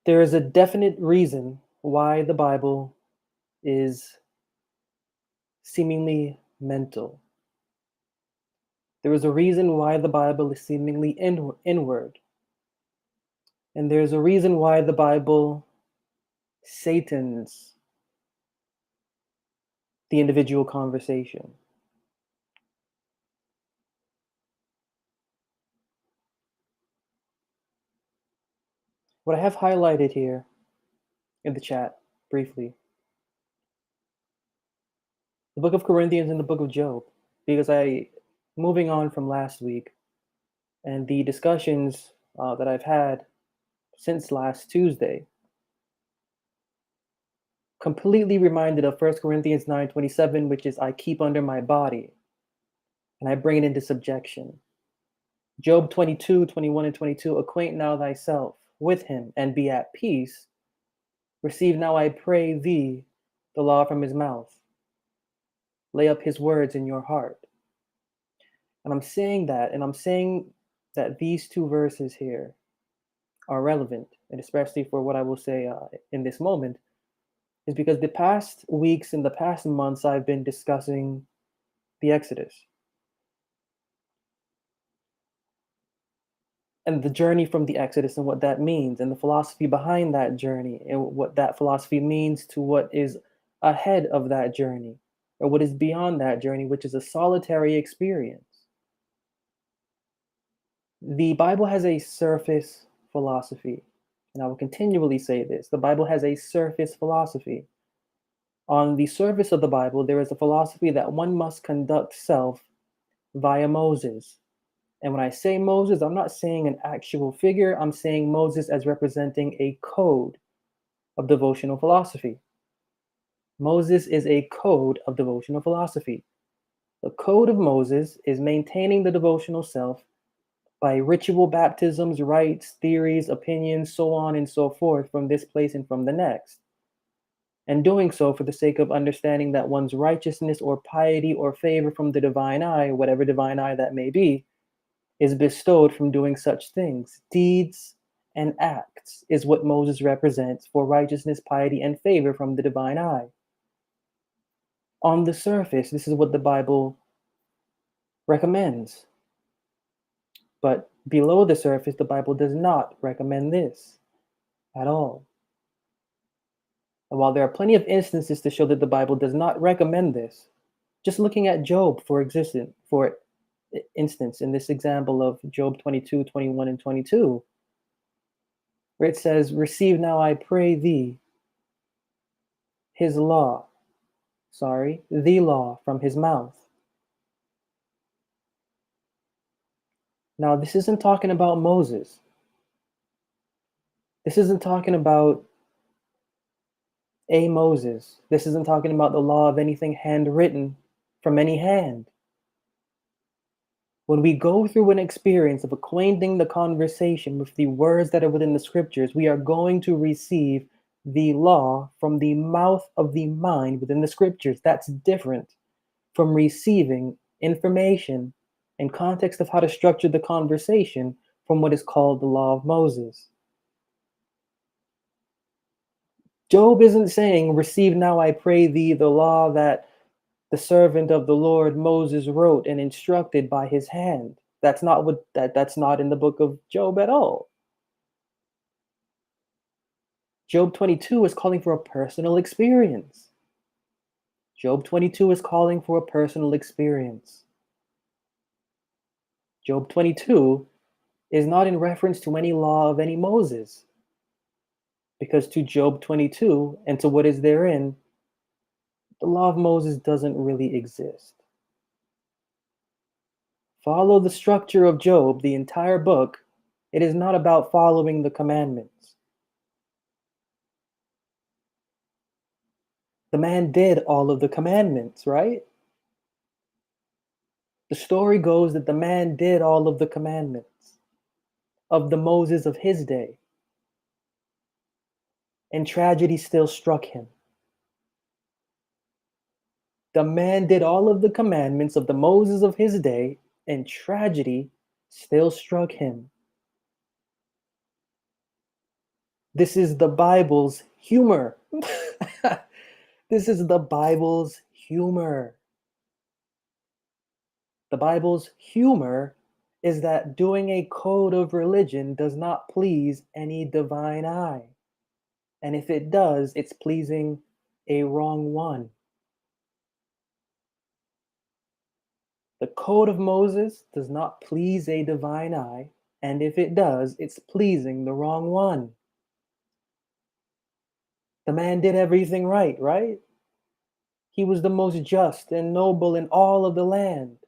There is a definite reason why the Bible is seemingly mental. There is a reason why the Bible is seemingly inward. And there's a reason why the Bible Satans the individual conversation. What I have highlighted here in the chat briefly, the book of Corinthians and the book of Job, because moving on from last week and the discussions that I've had since last Tuesday, completely reminded of 1 Corinthians 9:27, which is I keep under my body and I bring it into subjection. Job 22:21 and 22, acquaint now thyself with him and be at peace. Receive now, I pray thee, the law from his mouth. Lay up his words in your heart. And I'm saying that these two verses here are relevant, and especially for what I will say in this moment, is because the past weeks and the past months I've been discussing the Exodus and the journey from the Exodus and what that means, and the philosophy behind that journey, and what that philosophy means to what is ahead of that journey, or what is beyond that journey, which is a solitary experience. The Bible has a surface philosophy, and I will continually say this. The Bible has a surface philosophy. On the surface of the Bible, there is a philosophy that one must conduct self via Moses. And when I say Moses, I'm not saying an actual figure, I'm saying Moses as representing a code of devotional philosophy. Moses is a code of devotional philosophy. The code of Moses is maintaining the devotional self by ritual baptisms, rites, theories, opinions, so on and so forth, from this place and from the next. And doing so for the sake of understanding that one's righteousness or piety or favor from the divine eye, whatever divine eye that may be, is bestowed from doing such things. Deeds and acts is what Moses represents for righteousness, piety, and favor from the divine eye. On the surface, this is what the Bible recommends. But below the surface, the Bible does not recommend this at all. And while there are plenty of instances to show that the Bible does not recommend this, just looking at Job, for instance, in this example of Job 22:21 and 22, where it says, receive now, I pray thee, the law from his mouth. Now, this isn't talking about Moses. This isn't talking about a Moses. This isn't talking about the law of anything handwritten from any hand. When we go through an experience of acquainting the conversation with the words that are within the scriptures, we are going to receive the law from the mouth of the mind within the scriptures. That's different from receiving information and context of how to structure the conversation from what is called the law of Moses. Job isn't saying, receive now, I pray thee, the law that the servant of the Lord Moses wrote and instructed by his hand. That's not in the book of Job at all. Job 22 is calling for a personal experience. Job 22 is calling for a personal experience. Job 22 is not in reference to any law of any Moses, because to Job 22 and to what is therein, the law of Moses doesn't really exist. Follow the structure of Job, the entire book. It is not about following the commandments. The man did all of the commandments, right? The story goes that the man did all of the commandments of the Moses of his day, and tragedy still struck him. The man did all of the commandments of the Moses of his day, and tragedy still struck him. This is the Bible's humor. This is the Bible's humor. The Bible's humor is that doing a code of religion does not please any divine eye. And if it does, it's pleasing a wrong one. The code of Moses does not please a divine eye, and if it does, it's pleasing the wrong one. The man did everything right, right? He was the most just and noble in all of the land,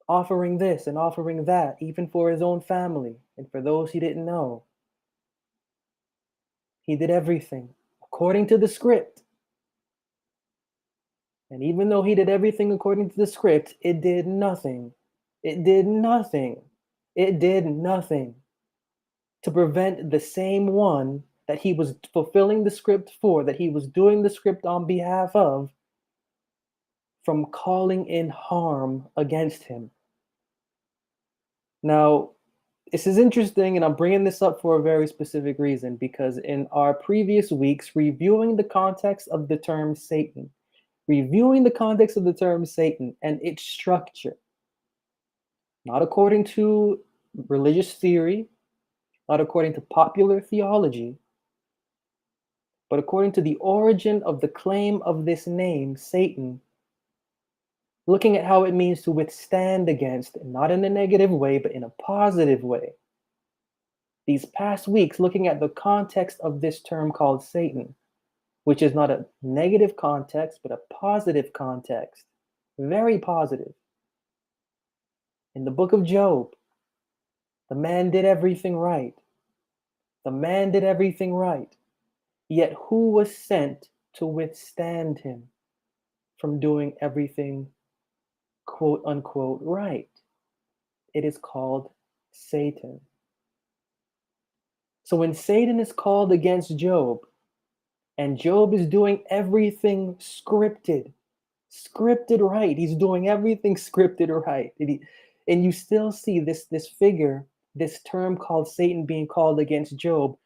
offering this and offering that, even for his own family and for those he didn't know. He did everything according to the script. And even though he did everything according to the script, it did nothing. It did nothing. It did nothing to prevent the same one that he was fulfilling the script for, that he was doing the script on behalf of, from calling in harm against him. Now, this is interesting, and I'm bringing this up for a very specific reason, because in our previous weeks, reviewing the context of the term Satan, and its structure, not according to religious theory, not according to popular theology, but according to the origin of the claim of this name, Satan, looking at how it means to withstand against, not in a negative way, but in a positive way. These past weeks, looking at the context of this term called Satan, which is not a negative context, but a positive context, very positive. In the book of Job, the man did everything right. The man did everything right. Yet who was sent to withstand him from doing everything quote unquote right? It is called Satan. So when Satan is called against Job, and Job is doing everything scripted right. He's doing everything scripted right. And you still see this figure, this term called Satan being called against Job.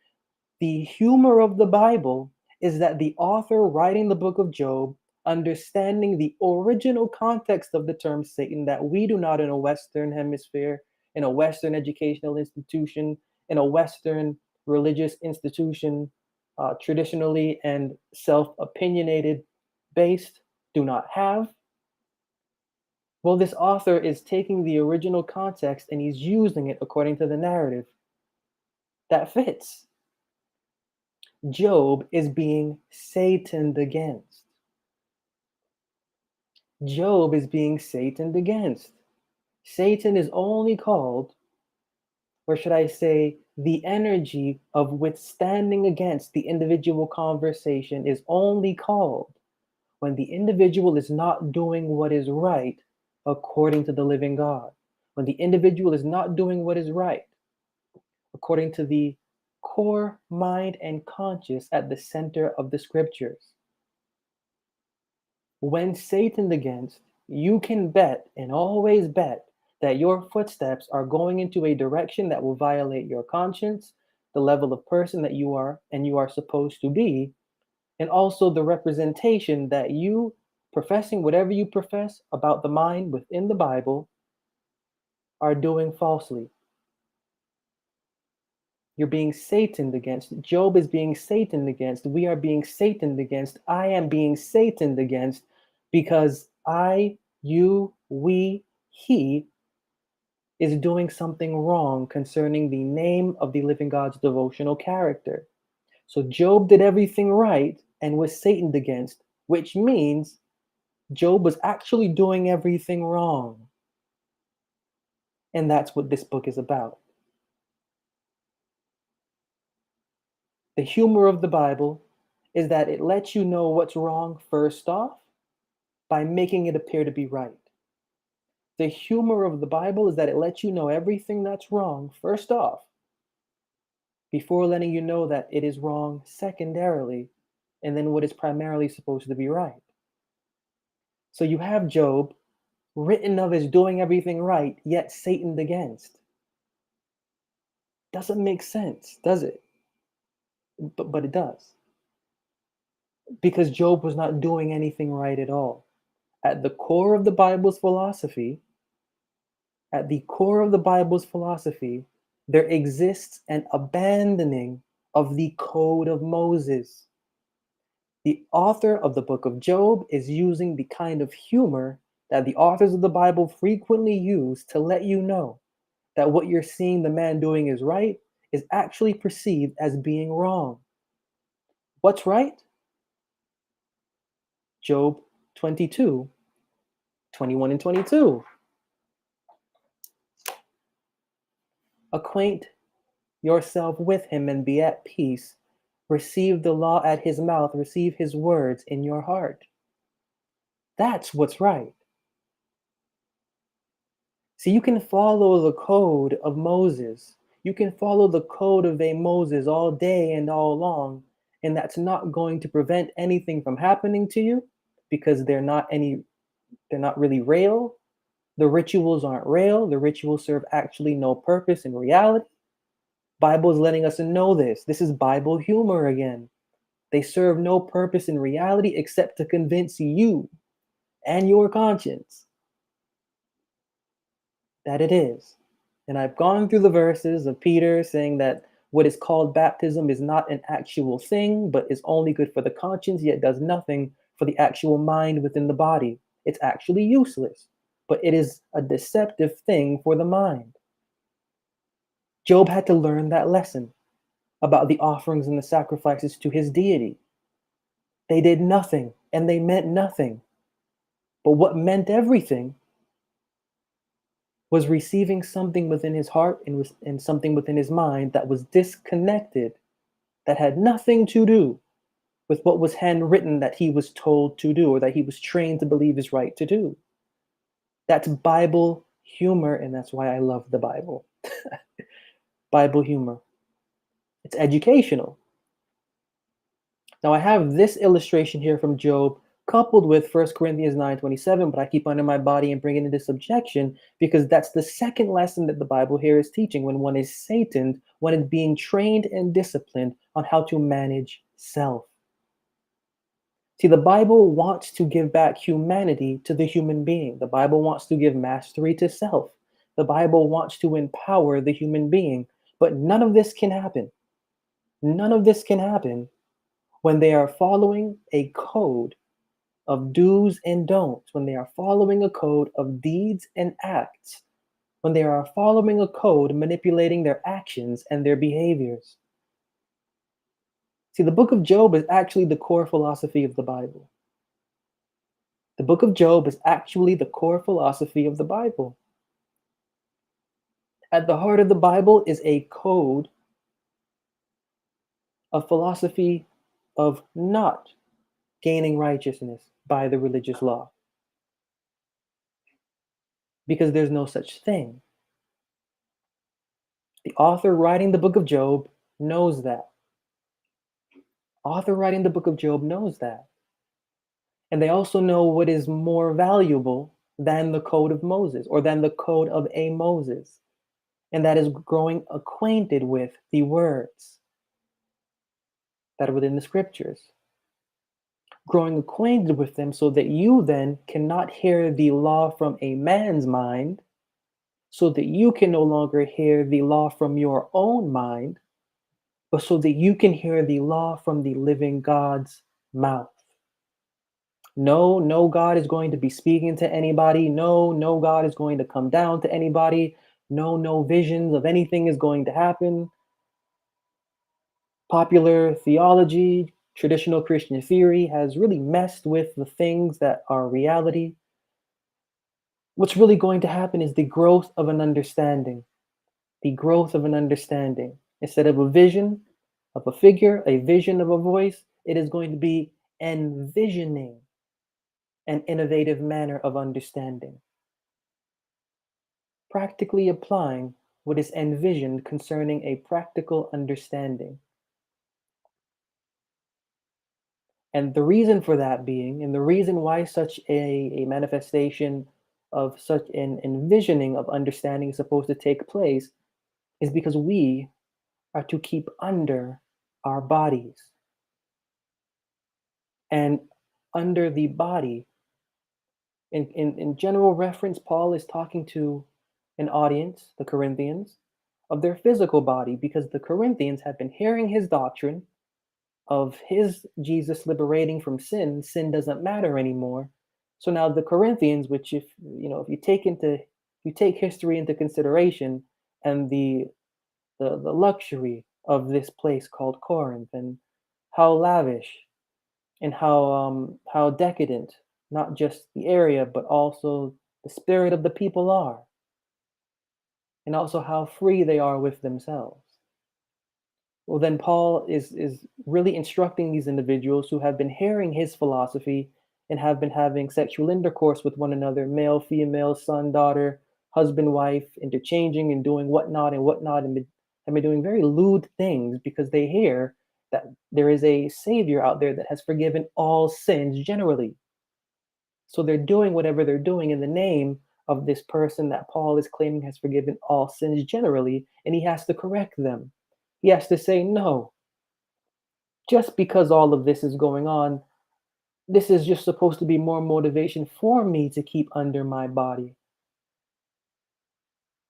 The humor of the Bible is that the author writing the book of Job, understanding the original context of the term Satan that we do not in a Western hemisphere, in a Western educational institution, in a Western religious institution, traditionally and self-opinionated based, do not have. Well, this author is taking the original context and he's using it according to the narrative that fits. Job is being Sataned against. Job is being Sataned against. Satan is only called, or should I say, the energy of withstanding against the individual conversation is only called when the individual is not doing what is right according to the living God. When the individual is not doing what is right according to the core mind and conscience at the center of the scriptures. When Sataned against, you can bet and always bet that your footsteps are going into a direction that will violate your conscience, the level of person that you are and you are supposed to be, and also the representation that you, professing whatever you profess about the mind within the Bible, are doing falsely. You're being Sataned against. Job is being Sataned against. We are being Sataned against. I am being Sataned against because I, you, we, he is doing something wrong concerning the name of the living God's devotional character. So Job did everything right and was Sataned against, which means Job was actually doing everything wrong. And that's what this book is about. The humor of the Bible is that it lets you know what's wrong first off by making it appear to be right. The humor of the Bible is that it lets you know everything that's wrong first off before letting you know that it is wrong secondarily and then what is primarily supposed to be right. So you have Job written of as doing everything right, yet Sataned against. Doesn't make sense, does it? But it does. Because Job was not doing anything right at all. At the core of the Bible's philosophy, at the core of the Bible's philosophy, there exists an abandoning of the code of Moses. The author of the book of Job is using the kind of humor that the authors of the Bible frequently use to let you know that what you're seeing the man doing is right is actually perceived as being wrong. What's right? Job 22, 21 and 22. Acquaint yourself with him and be at peace. Receive the law at his mouth, receive his words in your heart. That's what's right. See, you can follow the code of Moses. You can follow the code of a Moses all day and all long, and that's not going to prevent anything from happening to you because they're not really real. The rituals aren't real. The rituals serve actually no purpose in reality. Bible is letting us know this. This is Bible humor again. They serve no purpose in reality except to convince you and your conscience that it is. And I've gone through the verses of Peter saying that what is called baptism is not an actual thing, but is only good for the conscience, yet does nothing for the actual mind within the body. It's actually useless, but it is a deceptive thing for the mind. Job had to learn that lesson about the offerings and the sacrifices to his deity. They did nothing and they meant nothing. But what meant everything was receiving something within his heart and something within his mind that was disconnected, that had nothing to do with what was handwritten that he was told to do or that he was trained to believe is right to do. That's Bible humor, and that's why I love the Bible. Bible humor. It's educational. Now I have this illustration here from Job coupled with 1 Corinthians 9:27, but I keep under my body and bring it into subjection because that's the second lesson that the Bible here is teaching. When one is Sataned, one is being trained and disciplined on how to manage self. See, the Bible wants to give back humanity to the human being. The Bible wants to give mastery to self. The Bible wants to empower the human being. But none of this can happen. None of this can happen when they are following a code of do's and don'ts, when they are following a code of deeds and acts, when they are following a code manipulating their actions and their behaviors. See, the book of Job is actually the core philosophy of the Bible. The book of Job is actually the core philosophy of the Bible. At the heart of the Bible is a code of philosophy of not gaining righteousness by the religious law, because there's no such thing. The author writing the book of Job knows that. Author writing the book of Job knows that. And they also know what is more valuable than the code of Moses or than the code of a Moses. And that is growing acquainted with the words that are within the scriptures. Growing acquainted with them so that you then cannot hear the law from a man's mind, so that you can no longer hear the law from your own mind, but so that you can hear the law from the living God's mouth. No God is going to be speaking to anybody. No God is going to come down to anybody. No visions of anything is going to happen. Popular theology, traditional Christian theory has really messed with the things that are reality. What's really going to happen is the growth of an understanding. The growth of an understanding. Instead of a vision of a figure, a vision of a voice, it is going to be envisioning an innovative manner of understanding. Practically applying what is envisioned concerning a practical understanding. And the reason for that being, and the reason why such a manifestation of such an envisioning of understanding is supposed to take place, is because we are to keep under our bodies. And under the body, in general reference, Paul is talking to an audience, the Corinthians, of their physical body, because the Corinthians had been hearing his doctrine of his Jesus liberating from sin. Sin doesn't matter anymore. So now the Corinthians, which if you take history into consideration, and the luxury of this place called Corinth, and how lavish and how decadent, not just the area but also the spirit of the people are, and also how free they are with themselves. Well, then Paul is really instructing these individuals who have been hearing his philosophy and have been having sexual intercourse with one another, male, female, son, daughter, husband, wife, interchanging and doing whatnot, and been doing very lewd things because they hear that there is a savior out there that has forgiven all sins generally. So they're doing whatever they're doing in the name of this person that Paul is claiming has forgiven all sins generally, and he has to correct them. He has to say, no, just because all of this is going on, this is just supposed to be more motivation for me to keep under my body.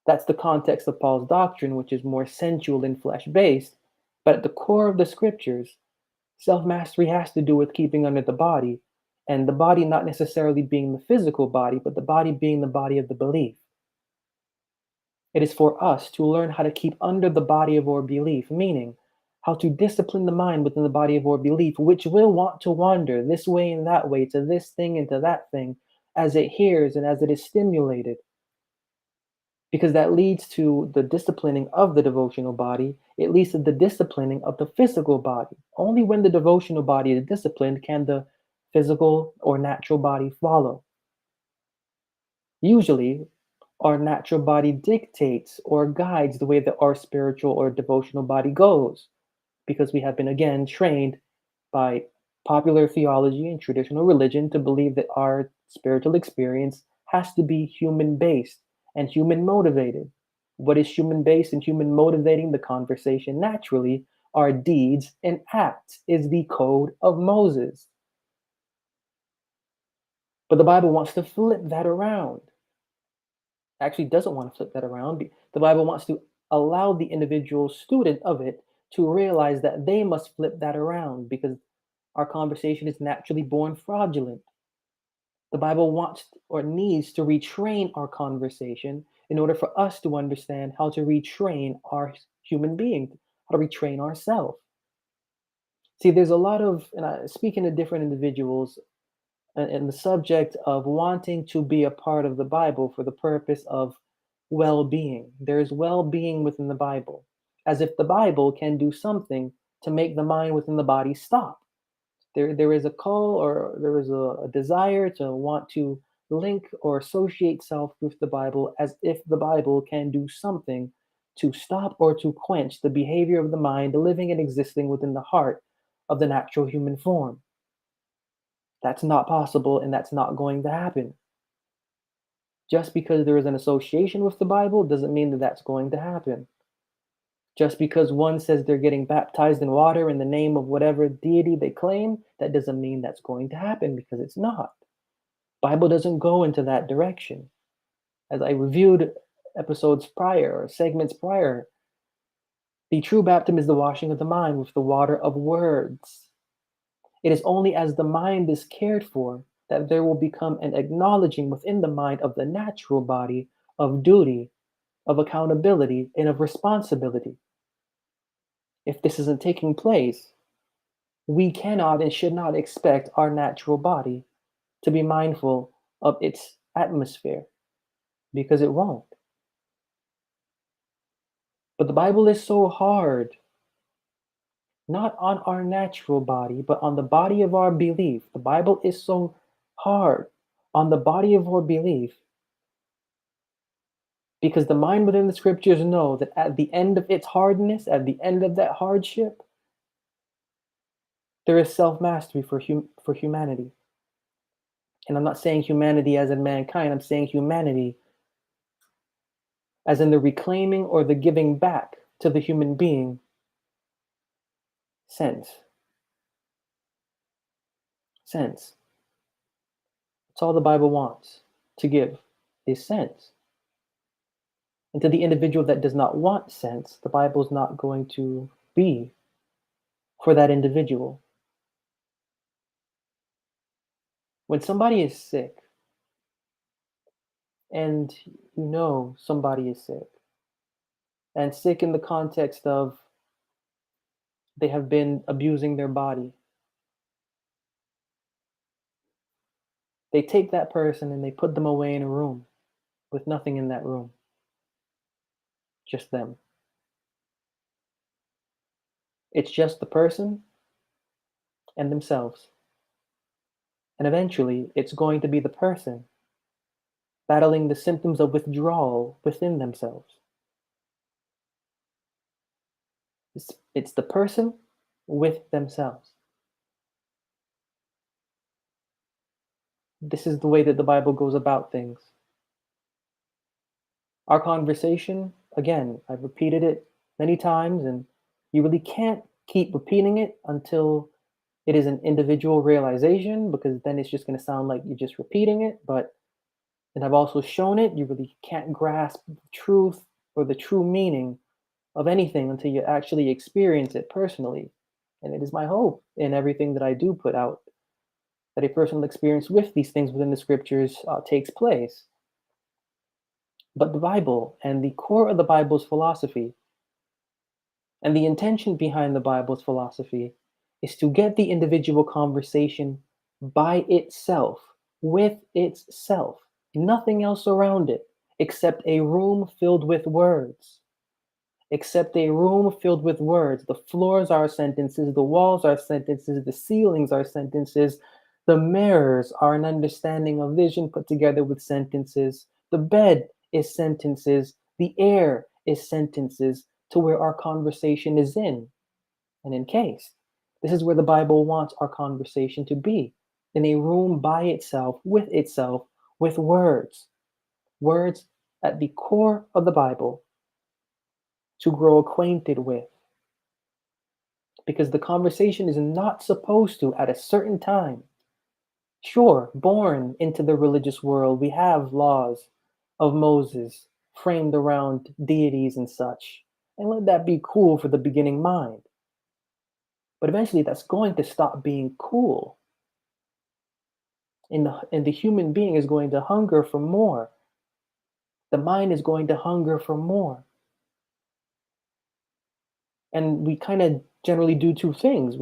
That's the context of Paul's doctrine, which is more sensual and flesh based. But at the core of the scriptures, self mastery has to do with keeping under the body, and the body not necessarily being the physical body, but the body being the body of the belief. It is for us to learn how to keep under the body of our belief, meaning how to discipline the mind within the body of our belief, which will want to wander this way and that way, to this thing and to that thing, as it hears and as it is stimulated. Because that leads to the disciplining of the devotional body. It leads to the disciplining of the physical body. Only when the devotional body is disciplined can the physical or natural body follow. Usually, our natural body dictates or guides the way that our spiritual or devotional body goes, because we have been again trained by popular theology and traditional religion to believe that our spiritual experience has to be human based and human motivated. What is human based and human motivating the conversation naturally? Our deeds and acts is the code of Moses. But the Bible wants to flip that around. Actually doesn't want to flip that around. The Bible wants to allow the individual student of it to realize that they must flip that around, because our conversation is naturally born fraudulent. The Bible wants or needs to retrain our conversation in order for us to understand how to retrain our human being, how to retrain ourselves. See, there's a lot of, and speaking to different individuals, and the subject of wanting to be a part of the Bible for the purpose of well being. There is well being within the Bible, as if the Bible can do something to make the mind within the body stop. There is a call, or there is a desire to want to link or associate self with the Bible, as if the Bible can do something to stop or to quench the behavior of the mind living and existing within the heart of the natural human form. That's not possible, and that's not going to happen. Just because there is an association with the Bible doesn't mean that that's going to happen. Just because one says they're getting baptized in water in the name of whatever deity they claim, that doesn't mean that's going to happen, because it's not. Bible doesn't go into that direction. As I reviewed episodes prior, or segments prior, the true baptism is the washing of the mind with the water of words. It is only as the mind is cared for that there will become an acknowledging within the mind of the natural body of duty, of accountability, and of responsibility. If this isn't taking place, we cannot and should not expect our natural body to be mindful of its atmosphere, because it won't. But the Bible is so hard, not on our natural body, but on the body of our belief. The Bible is so hard on the body of our belief, because the mind within the scriptures know that at the end of its hardness, at the end of that hardship, there is self-mastery for humanity. And I'm not saying humanity as in mankind, I'm saying humanity as in the reclaiming or the giving back to the human being Sense. Sense. That's all the Bible wants to give is sense. And to the individual that does not want sense, the Bible is not going to be for that individual. When somebody is sick, and you know somebody is sick, and sick in the context of they have been abusing their body, they take that person and they put them away in a room with nothing in that room, just them. It's just the person and themselves. And eventually, it's going to be the person battling the symptoms of withdrawal within themselves. It's the person with themselves. This is the way that the Bible goes about things. Our conversation, again, I've repeated it many times, and you really can't keep repeating it until it is an individual realization, because then it's just going to sound like you're just repeating it. But and I've also shown it, you really can't grasp the truth or the true meaning of anything until you actually experience it personally. And it is my hope in everything that I do put out that a personal experience with these things within the scriptures takes place. But the Bible and the core of the Bible's philosophy and the intention behind the Bible's philosophy is to get the individual conversation by itself, with itself, nothing else around it, except a room filled with words. Except a room filled with words. The floors are sentences, the walls are sentences, the ceilings are sentences, the mirrors are an understanding of vision put together with sentences, the bed is sentences, the air is sentences to where our conversation is in and encased. This is where the Bible wants our conversation to be, in a room by itself, with words. Words at the core of the Bible to grow acquainted with. Because the conversation is not supposed to, at a certain time. Sure, born into the religious world, we have laws of Moses framed around deities and such. And let that be cool for the beginning mind. But eventually that's going to stop being cool. And the human being is going to hunger for more. The mind is going to hunger for more. And we kind of generally do two things.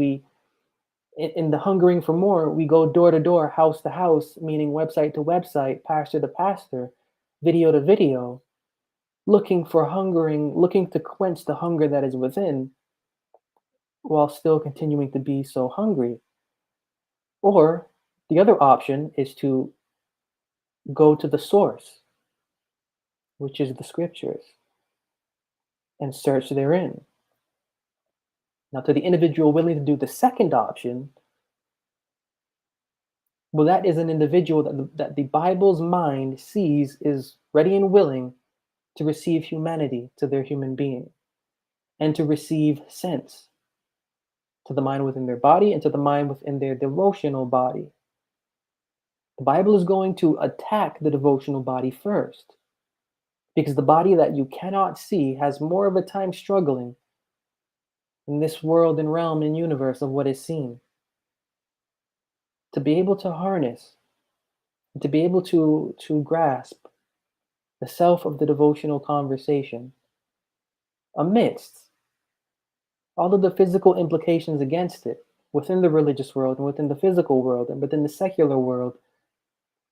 In the hungering for more, we go door to door, house to house, meaning website to website, pastor to pastor, video to video, looking to quench the hunger that is within while still continuing to be so hungry. Or the other option is to go to the source, which is the scriptures, and search therein. Now, to the individual willing to do the second option, well, that is an individual that the Bible's mind sees is ready and willing to receive humanity to their human being and to receive sense to the mind within their body and to the mind within their devotional body. The Bible is going to attack the devotional body first because the body that you cannot see has more of a time struggling in this world and realm and universe of what is seen. To be able to harness, to be able to grasp the self of the devotional conversation amidst all of the physical implications against it within the religious world and within the physical world and within the secular world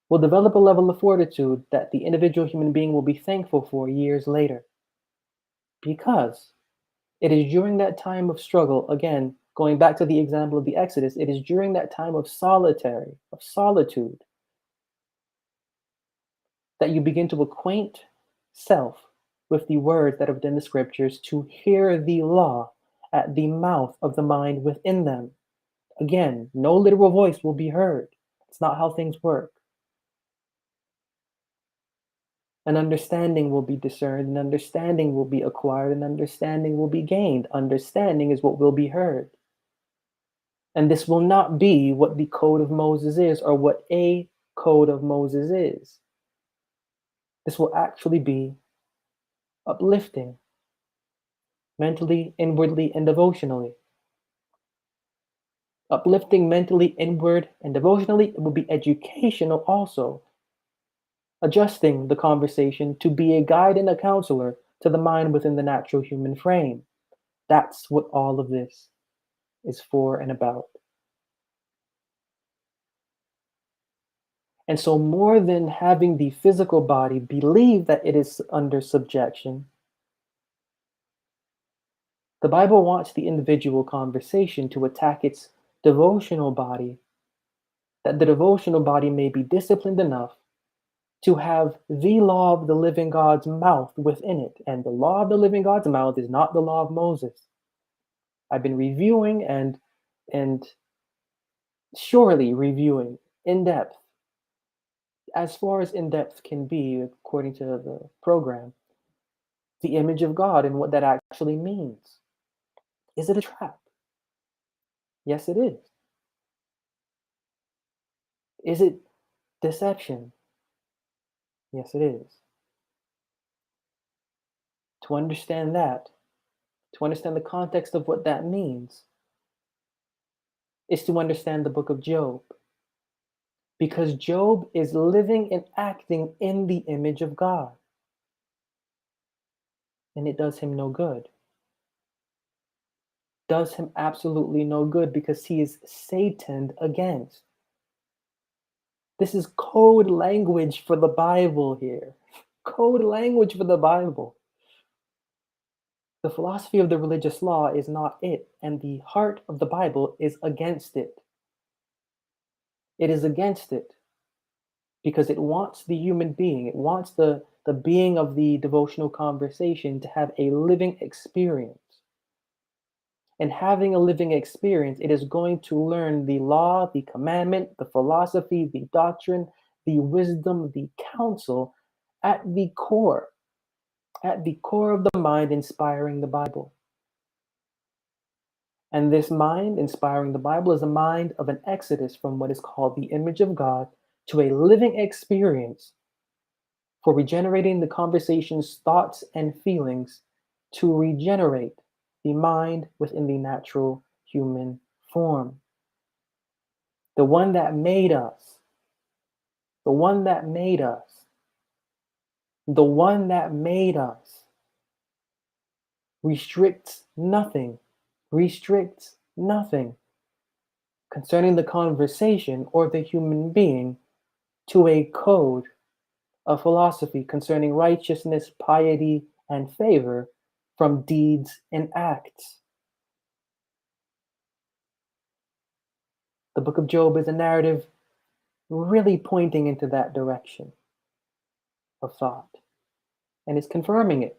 will develop a level of fortitude that the individual human being will be thankful for years later. Because it is during that time of struggle, again, going back to the example of the Exodus, it is during that time of solitude, that you begin to acquaint self with the words that are within the scriptures to hear the law at the mouth of the mind within them. Again, no literal voice will be heard. It's not how things work. An understanding will be discerned, an understanding will be acquired, an understanding will be gained. Understanding is what will be heard. And this will not be what the code of Moses is or what a code of Moses is. This will actually be uplifting, mentally, inwardly, and devotionally. Uplifting mentally, inward, and devotionally, it will be educational also, adjusting the conversation to be a guide and a counselor to the mind within the natural human frame. That's what all of this is for and about. And so, more than having the physical body believe that it is under subjection, the Bible wants the individual conversation to attack its devotional body, that the devotional body may be disciplined enough to have the law of the living God's mouth within it. And the law of the living God's mouth is not the law of Moses. I've been reviewing and surely reviewing in depth, as far as in depth can be, according to the program, the image of God and what that actually means. Is it a trap? Yes, it is. Is it deception? Yes, it is. To understand that, to understand the context of what that means, is to understand the book of Job. Because Job is living and acting in the image of God. And it does him no good. Does him absolutely no good because he is Sataned against. This is code language for the Bible here. Code language for the Bible. The philosophy of the religious law is not it, and the heart of the Bible is against it. It is against it because it wants the human being, it wants the being of the devotional conversation to have a living experience. And having a living experience, it is going to learn the law, the commandment, the philosophy, the doctrine, the wisdom, the counsel at the core of the mind inspiring the Bible. And this mind inspiring the Bible is a mind of an exodus from what is called the image of God to a living experience for regenerating the conversation's thoughts and feelings to regenerate the mind within the natural human form. The one that made us, the one that made us, the one that made us restricts nothing concerning the conversation or the human being to a code of philosophy concerning righteousness, piety, and favor from deeds and acts. The book of Job is a narrative really pointing into that direction of thought, and it's confirming it.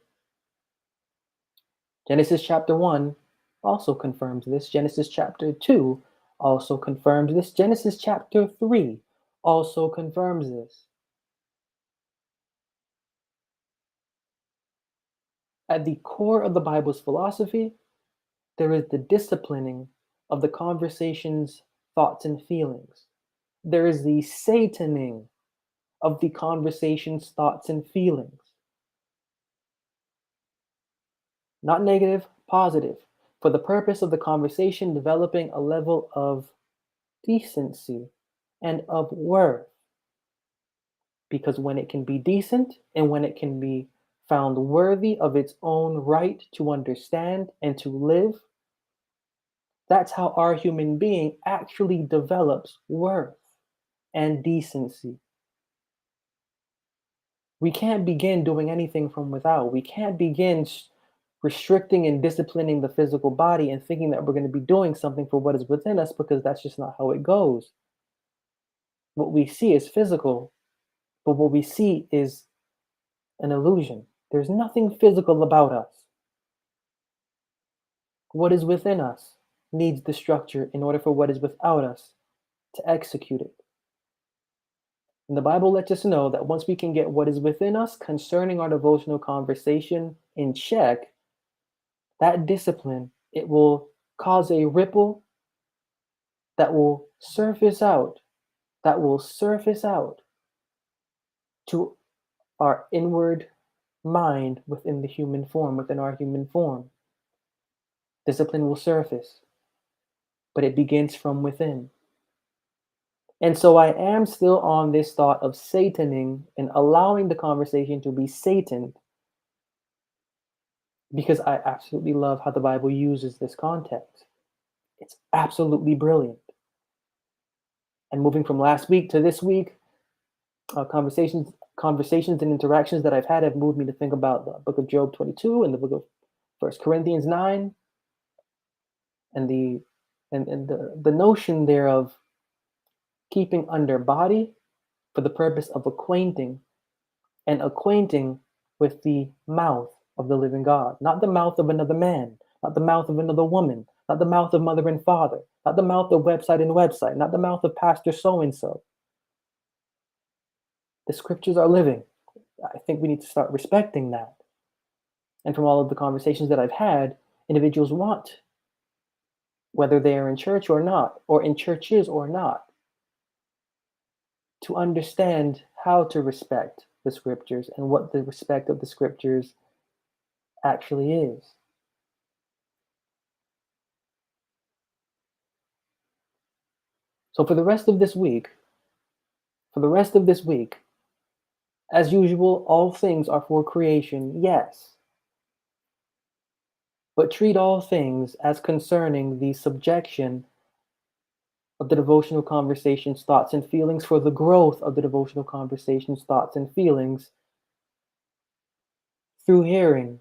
Genesis chapter 1 also confirms this. Genesis chapter 2 also confirms this. Genesis chapter 3 also confirms this. At the core of the Bible's philosophy, there is the disciplining of the conversation's thoughts and feelings. There is the sataning of the conversation's thoughts and feelings. Not negative, positive, for the purpose of the conversation developing a level of decency and of worth. Because when it can be decent and when it can be found worthy of its own right to understand and to live, that's how our human being actually develops worth and decency. We can't begin doing anything from without. We can't begin restricting and disciplining the physical body and thinking that we're going to be doing something for what is within us, because that's just not how it goes. What we see is physical, but what we see is an illusion. There's nothing physical about us. What is within us needs the structure in order for what is without us to execute it. And the Bible lets us know that once we can get what is within us concerning our devotional conversation in check, that discipline, it will cause a ripple that will surface out, that will surface out to our inward mind within the human form, within our human form. Discipline will surface, but it begins from within. And so I am still on this thought of Sataning and allowing the conversation to be Satan, because I absolutely love how the Bible uses this context. It's absolutely brilliant. And moving from last week to this week, conversations and interactions that I've had have moved me to think about the book of Job 22 and the book of 1 Corinthians 9, and the notion there of keeping under body for the purpose of acquainting with the mouth of the living God, not the mouth of another man, not the mouth of another woman, not the mouth of mother and father, not the mouth of website, not the mouth of pastor so and so. The scriptures are living. I think we need to start respecting that. And from all of the conversations that I've had, individuals want, whether they are in church or not, or in churches or not, to understand how to respect the scriptures and what the respect of the scriptures actually is. So for the rest of this week, as usual, all things are for creation, yes. But treat all things as concerning the subjection of the devotional conversations, thoughts, and feelings, for the growth of the devotional conversations, thoughts, and feelings through hearing,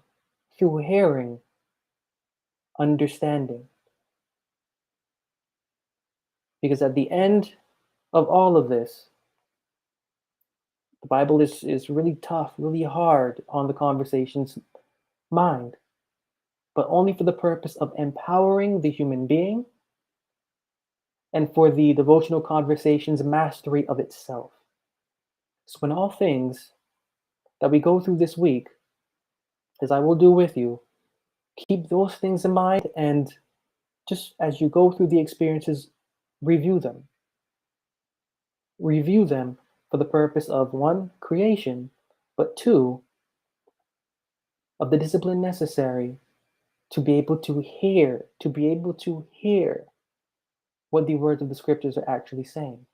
understanding. Because at the end of all of this, the Bible is really tough, really hard on the conversation's mind, but only for the purpose of empowering the human being and for the devotional conversation's mastery of itself. So in all things that we go through this week, as I will do with you, keep those things in mind, and just as you go through the experiences, review them. Review them for the purpose of, one, creation, but two, of the discipline necessary to be able to hear what the words of the scriptures are actually saying.